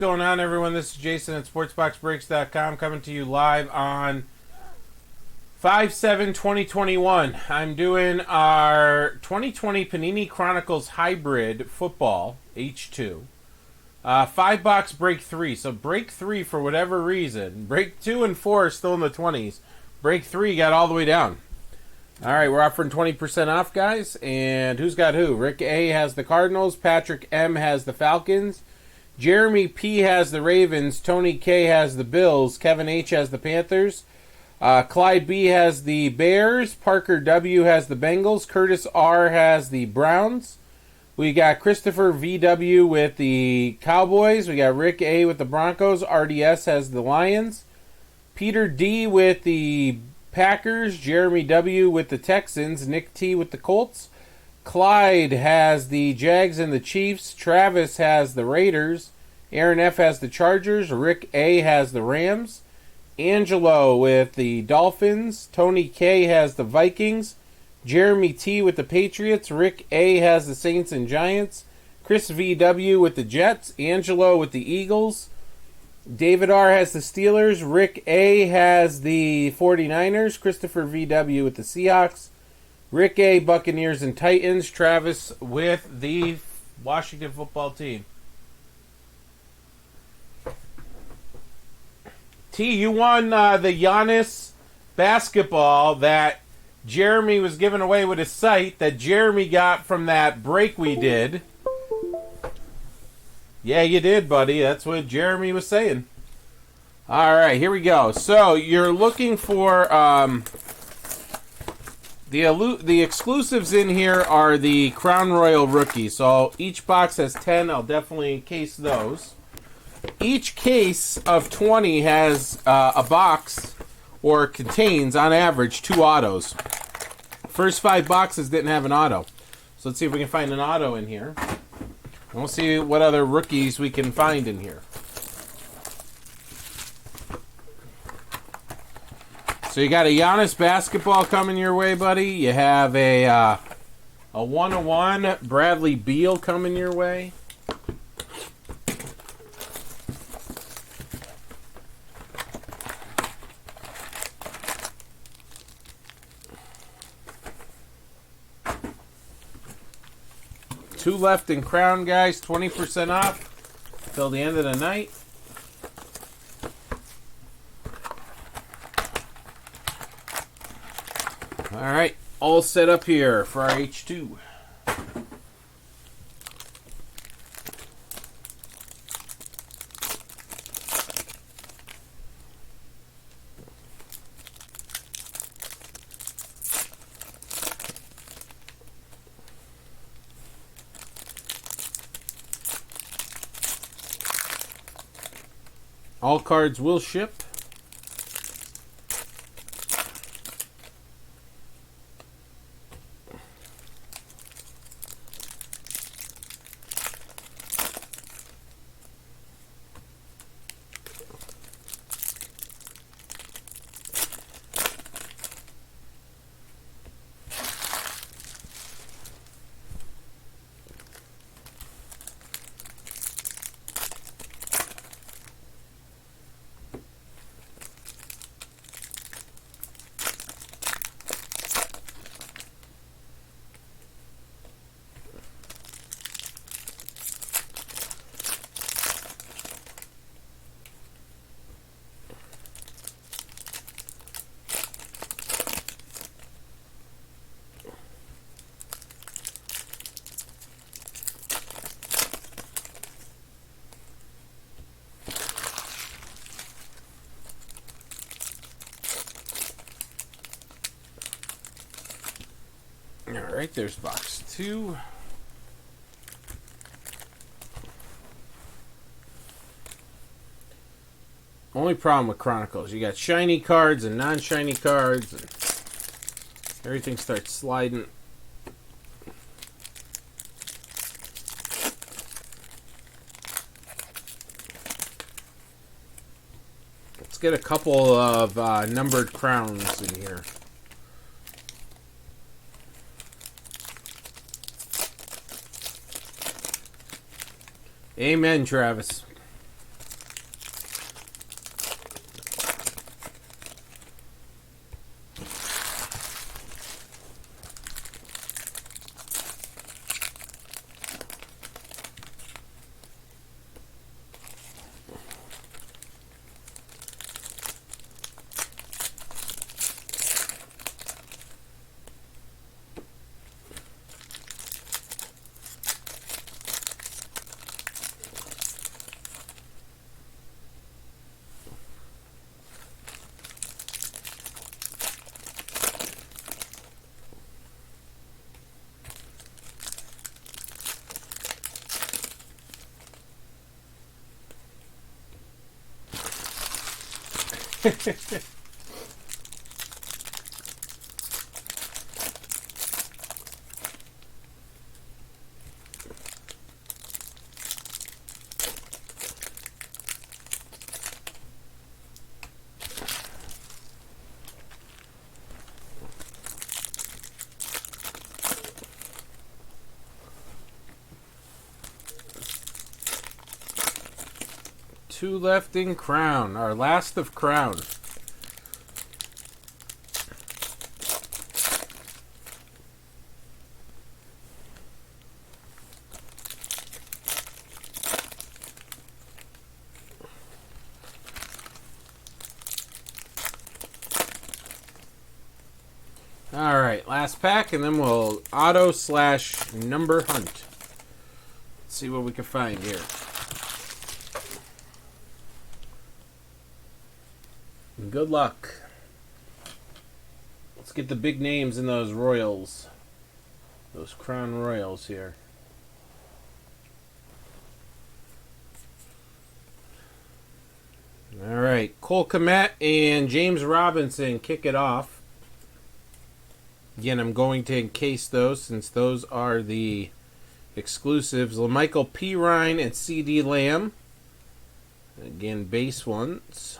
What's going on, everyone? This is Jason at SportsBoxBreaks.com coming to you live on 5/7/2021. I'm doing our 2020 Panini Chronicles Hybrid Football H2. 5-box break 3. So break 3, for whatever reason, break 2 and 4 are still in the 20s. Break 3 got all the way down. All right, we're offering 20% off, guys. And who's got who? Rick A has the Cardinals. Patrick M has the Falcons. Jeremy P has the Ravens. Tony K has the Bills. Kevin H has the Panthers. Clyde B has the Bears. Parker W has the Bengals. Curtis R has the Browns. We got Christopher VW with the Cowboys. We got Rick A with the Broncos. RDS has the Lions. Peter D with the Packers. Jeremy W with the Texans. Nick T with the Colts. Clyde has the Jags and the Chiefs. Travis has the Raiders. Aaron F has the Chargers. Rick A has the Rams. Angelo with the Dolphins. Tony K has the Vikings. Jeremy T with the Patriots. Rick A has the Saints and Giants. Chris VW with the Jets. Angelo with the Eagles. David R has the Steelers. Rick A has the 49ers. Christopher VW with the Seahawks. Rick A, Buccaneers and Titans. Travis with the Washington football team. T, you won the Giannis basketball that Jeremy was giving away with his site that Jeremy got from that break we did. Yeah, you did, buddy. That's what Jeremy was saying. All right, here we go. So you're looking for... The exclusives in here are the Crown Royal rookies. So each box has 10. I'll definitely case those. Each case of 20 has a box or contains, on average, 2 autos. First 5 boxes didn't have an auto. So let's see if we can find an auto in here. And we'll see what other rookies we can find in here. So you got a Giannis basketball coming your way, buddy. You have a 101 Bradley Beal coming your way. Two left in Crown, guys. 20% off till the end of the night. All right, all set up here for our H2. All cards will ship. All right, there's box 2. Only problem with Chronicles, you got shiny cards and non-shiny cards, and everything starts sliding. Let's get a couple of numbered crowns in here. Amen, Travis. Two left in Crown. Our last of Crown. Alright, last pack, and then we'll auto/number hunt. Let's see what we can find here. Good luck. Let's get the big names in those Royals. Those Crown Royals here. Alright, Cole Kmet and James Robinson kick it off. Again, I'm going to encase those since those are the exclusives. LaMichael Pirine and CD Lamb. Again, base ones.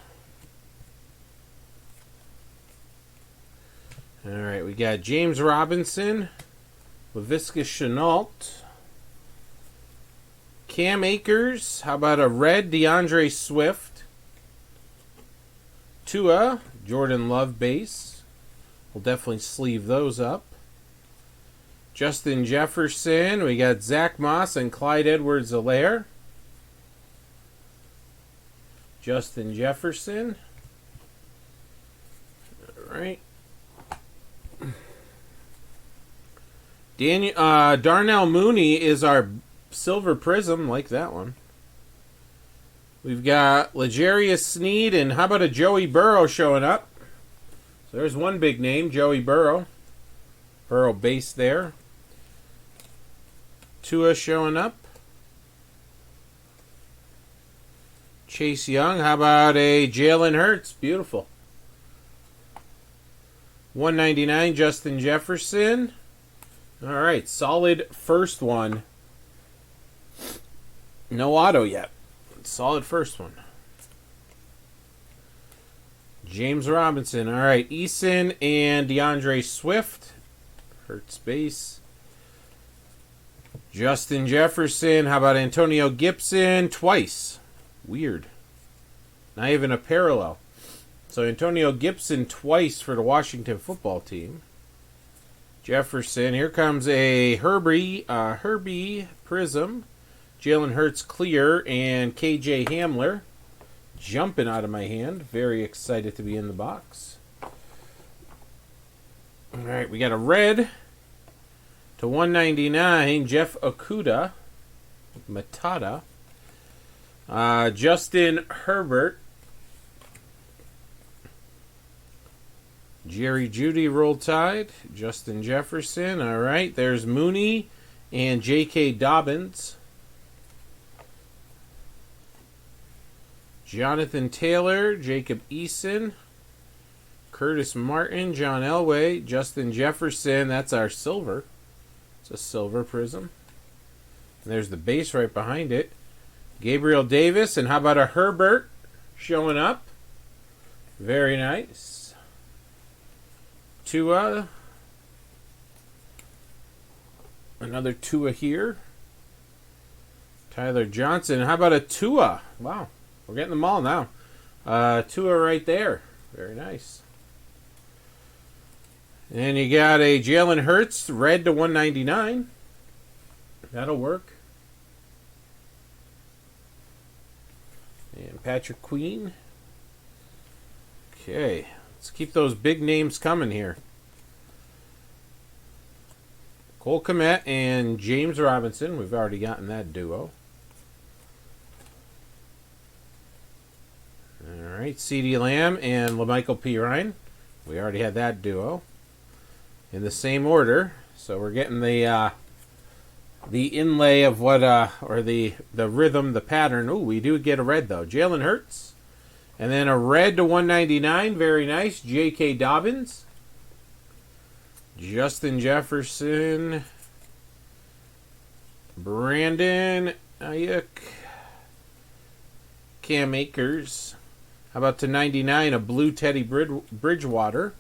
Alright, we got James Robinson, Laviska Shenault, Cam Akers, how about a red DeAndre Swift, Tua, Jordan Love base, we'll definitely sleeve those up, Justin Jefferson, we got Zach Moss and Clyde Edwards-Helaire, Justin Jefferson, alright. Darnell Mooney is our silver prism, like that one. We've got L'Jarius Sneed, and how about a Joey Burrow showing up? So there's one big name, Joey Burrow. Burrow base there. Tua showing up. Chase Young, how about a Jalen Hurts? Beautiful. 199, Justin Jefferson. All right, solid first one. No auto yet. Solid first one. James Robinson. All right, Eason and DeAndre Swift. Hurts base. Justin Jefferson. How about Antonio Gibson? Twice. Weird. Not even a parallel. So Antonio Gibson twice for the Washington football team. Jefferson. Here comes a Herbie Prism. Jalen Hurts clear and KJ Hamler jumping out of my hand. Very excited to be in the box. All right, we got a red to 199. Jeff Okudah, Matata. Justin Herbert. Jerry Jeudy roll tide. Justin Jefferson. All right. There's Mooney and J.K. Dobbins. Jonathan Taylor. Jacob Eason. Curtis Martin. John Elway. Justin Jefferson. That's our silver. It's a silver prism. And there's the base right behind it. Gabriel Davis. And how about a Herbert showing up? Very nice. Tua. Another Tua here. Tyler Johnson. How about a Tua? Wow. We're getting them all now. Tua right there. Very nice. And you got a Jalen Hurts. Red to 199. That'll work. And Patrick Queen. Okay. Let's keep those big names coming here. Cole Kmet and James Robinson. We've already gotten that duo. All right. CD Lamb and LaMichael Pirine. We already had that duo. In the same order. So we're getting the inlay of what, or the rhythm, the pattern. Ooh, we do get a red, though. Jalen Hurts. And then a red to 199. Very nice. J.K. Dobbins. Justin Jefferson. Brandon Ayuk. Cam Akers. How about to 99, a blue Teddy Bridgewater.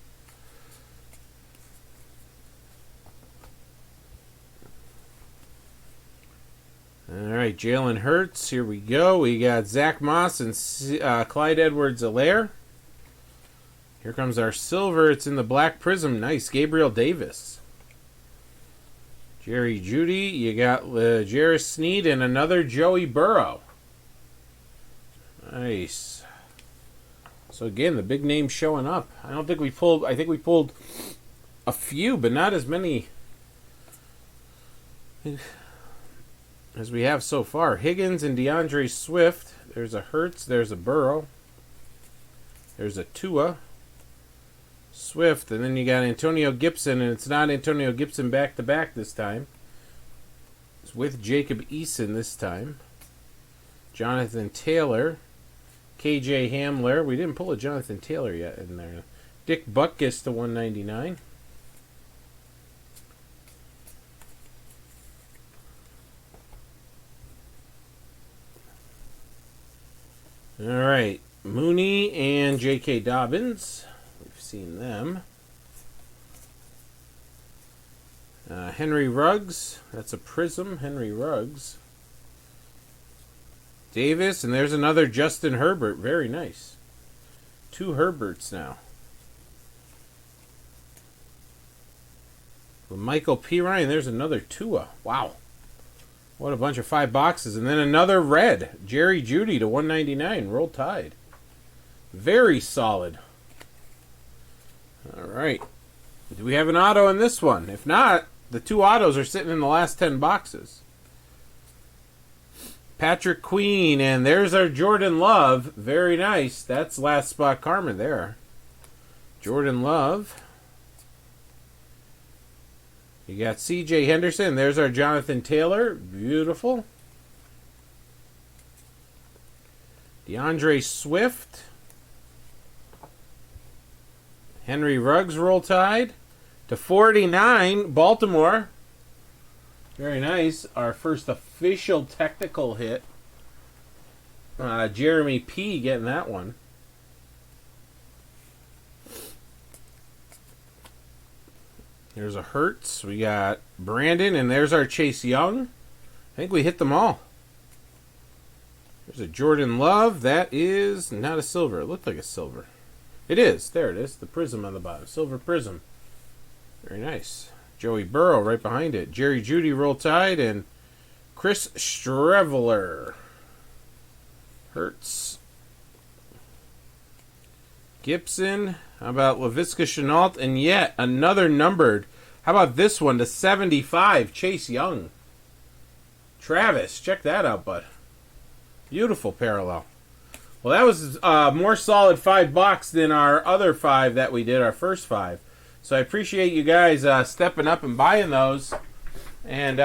All right, Jalen Hurts. Here we go. We got Zach Moss and Clyde Edwards-Helaire. Here comes our silver. It's in the black prism. Nice. Gabriel Davis. Jerry Jeudy. You got Jarris Sneed and another Joey Burrow. Nice. So again, the big names showing up. I think we pulled a few, but not as many as we have so far. Higgins and DeAndre Swift. There's a Hurts. There's a Burrow. There's a Tua. Swift. And then you got Antonio Gibson, and it's not Antonio Gibson back-to-back this time. It's with Jacob Eason this time. Jonathan Taylor. KJ Hamler. We didn't pull a Jonathan Taylor yet in there. Dick Butkus to 199. All right. Mooney and J.K. Dobbins. We've seen them. Henry Ruggs. That's a prism. Henry Ruggs. Davis, and there's another Justin Herbert. Very nice. 2 Herberts now. Michael P. Ryan, there's another Tua. Wow. What a bunch of 5 boxes. And then another red. Jerry Jeudy to 199. Roll Tide. Very solid. All right. Do we have an auto in this one? If not, the 2 autos are sitting in the last 10 boxes. Patrick Queen, and there's our Jordan Love. Very nice. That's last spot karma there. Jordan Love. You got C.J. Henderson. There's our Jonathan Taylor. Beautiful. DeAndre Swift. Henry Ruggs roll tide. To 49, Baltimore. Very nice. Our first official technical hit. Jeremy P. getting that one. There's a Hurts. We got Brandon, and there's our Chase Young. I think we hit them all. There's a Jordan Love. That is not a silver. It looked like a silver. It is. There it is. The prism on the bottom. Silver prism. Very nice. Joey Burrow right behind it. Jerry Jeudy roll tide, and Chris Streveler. Hurts. Gibson. How about LaVisca Chenault? And yet another numbered. How about this one to 75? Chase Young. Travis, check that out, bud. Beautiful parallel. Well, that was more solid 5 box than our other 5 that we did, our first 5. So I appreciate you guys stepping up and buying those. And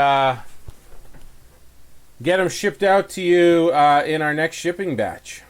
get them shipped out to you in our next shipping batch.